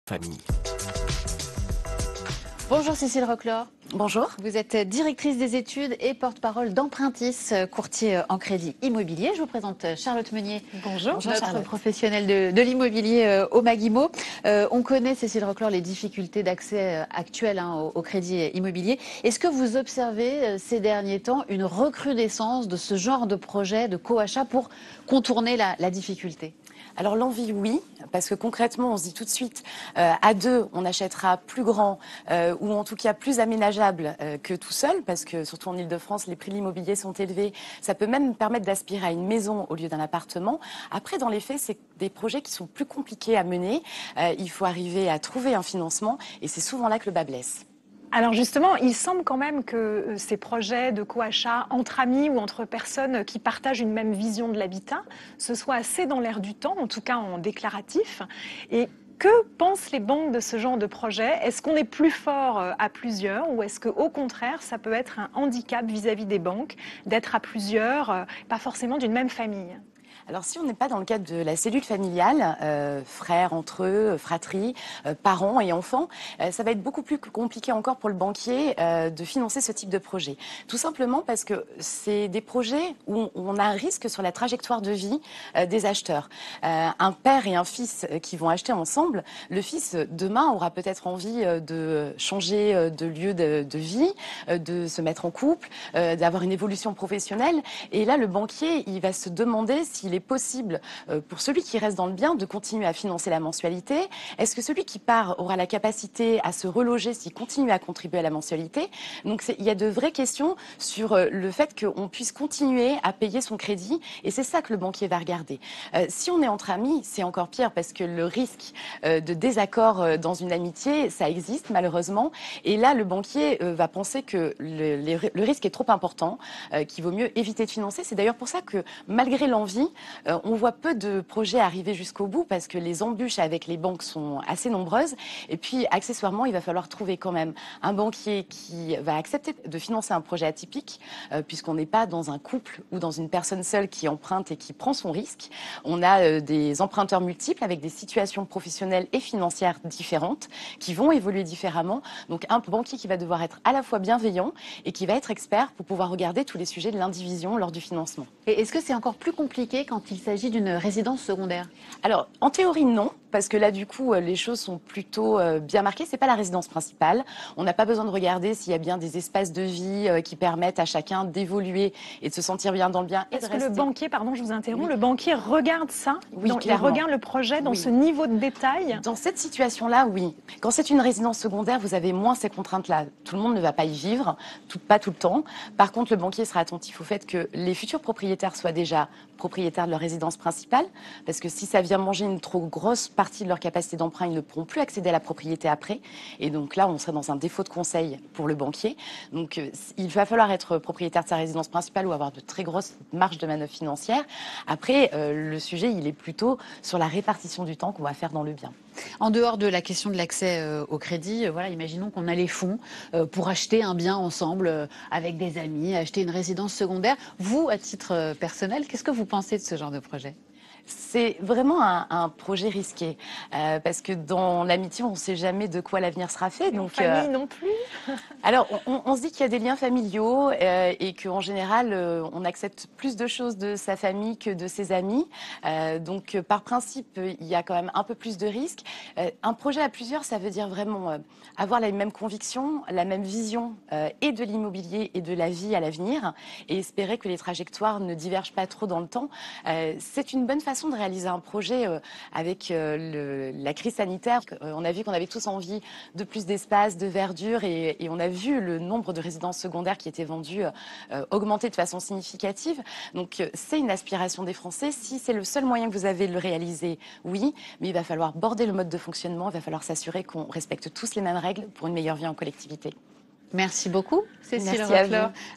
Famille. Bonjour Cécile Roclor. Bonjour. Vous êtes directrice des études et porte-parole d'Empruntis, courtier en crédit immobilier. Je vous présente Charlotte Meunier. Bonjour. Bonjour Notre Charlotte. professionnelle de l'immobilier au Maguimo. On connaît, Cécile Roclor, les difficultés d'accès actuelles au crédit immobilier. Est-ce que vous observez ces derniers temps une recrudescence de ce genre de projet de co-achat pour contourner la difficulté ? Alors l'envie, oui, parce que concrètement, on se dit tout de suite, à deux, on achètera plus grand ou en tout cas plus aménageable que tout seul, parce que surtout en Ile-de-France, les prix de l'immobilier sont élevés. Ça peut même permettre d'aspirer à une maison au lieu d'un appartement. Après, dans les faits, c'est des projets qui sont plus compliqués à mener. Il faut arriver à trouver un financement et c'est souvent là que le bas blesse. Alors justement, il semble quand même que ces projets de co-achat entre amis ou entre personnes qui partagent une même vision de l'habitat, ce soit assez dans l'air du temps, en tout cas en déclaratif. Et que pensent les banques de ce genre de projet? Est-ce qu'on est plus fort à plusieurs ou est-ce qu'au contraire, ça peut être un handicap vis-à-vis des banques d'être à plusieurs, pas forcément d'une même famille? Alors si on n'est pas dans le cadre de la cellule familiale, frères entre eux, fratrie, parents et enfants, ça va être beaucoup plus compliqué encore pour le banquier de financer ce type de projet. Tout simplement parce que c'est des projets où on a un risque sur la trajectoire de vie des acheteurs. Un père et un fils qui vont acheter ensemble, le fils demain aura peut-être envie de changer de lieu de vie, de se mettre en couple, d'avoir une évolution professionnelle. Et là, le banquier, il va se demander s'il est possible pour celui qui reste dans le bien de continuer à financer la mensualité. Est-ce que celui qui part aura la capacité à se reloger s'il continue à contribuer à la mensualité? Donc il y a de vraies questions sur le fait qu'on puisse continuer à payer son crédit et c'est ça que le banquier va regarder. Si on est entre amis, c'est encore pire parce que le risque de désaccord dans une amitié, ça existe malheureusement. Et là, le banquier va penser que le risque est trop important, qu'il vaut mieux éviter de financer. C'est d'ailleurs pour ça que malgré l'envie, on voit peu de projets arriver jusqu'au bout parce que les embûches avec les banques sont assez nombreuses. Et puis, accessoirement, il va falloir trouver quand même un banquier qui va accepter de financer un projet atypique, puisqu'on n'est pas dans un couple ou dans une personne seule qui emprunte et qui prend son risque. On a des emprunteurs multiples avec des situations professionnelles et financières différentes qui vont évoluer différemment. Donc, un banquier qui va devoir être à la fois bienveillant et qui va être expert pour pouvoir regarder tous les sujets de l'indivision lors du financement. Et est-ce que c'est encore plus compliqué quand il s'agit d'une résidence secondaire? Alors, en théorie, non, parce que là, du coup, les choses sont plutôt bien marquées. C'est pas la résidence principale. On n'a pas besoin de regarder s'il y a bien des espaces de vie qui permettent à chacun d'évoluer et de se sentir bien dans le bien. Est-ce que le banquier, pardon, je vous interromps, le banquier regarde ça? Oui, il clairement. regarde le projet dans Oui. ce niveau de détail? Dans cette situation-là, oui. Quand c'est une résidence secondaire, vous avez moins ces contraintes-là. Tout le monde ne va pas y vivre, pas tout le temps. Par contre, le banquier sera attentif au fait que les futurs propriétaires soient déjà propriétaires de leur résidence principale, parce que si ça vient manger une trop grosse partie de leur capacité d'emprunt, ils ne pourront plus accéder à la propriété après. Et donc là, on serait dans un défaut de conseil pour le banquier. Donc il va falloir être propriétaire de sa résidence principale ou avoir de très grosses marges de manœuvre financières. Après, le sujet, il est plutôt sur la répartition du temps qu'on va faire dans le bien. En dehors de la question de l'accès au crédit, voilà, imaginons qu'on a les fonds pour acheter un bien ensemble avec des amis, acheter une résidence secondaire. Vous, à titre personnel, qu'est-ce que vous pensez de ce genre de projet ? C'est vraiment un projet risqué parce que dans l'amitié, on ne sait jamais de quoi l'avenir sera fait. Donc, en famille non plus. Alors, on se dit qu'il y a des liens familiaux et qu'en général, on accepte plus de choses de sa famille que de ses amis. Donc, par principe, il y a quand même un peu plus de risques. Un projet à plusieurs, ça veut dire vraiment avoir la même conviction, la même vision et de l'immobilier et de la vie à l'avenir et espérer que les trajectoires ne divergent pas trop dans le temps. C'est une bonne façon de réaliser un projet avec la crise sanitaire. On a vu qu'on avait tous envie de plus d'espace, de verdure et on a vu le nombre de résidences secondaires qui étaient vendues augmenter de façon significative. Donc c'est une aspiration des Français. Si c'est le seul moyen que vous avez de le réaliser, oui, mais il va falloir border le mode de fonctionnement, il va falloir s'assurer qu'on respecte tous les mêmes règles pour une meilleure vie en collectivité. Merci beaucoup, Cécile Merci à Roclor. vous.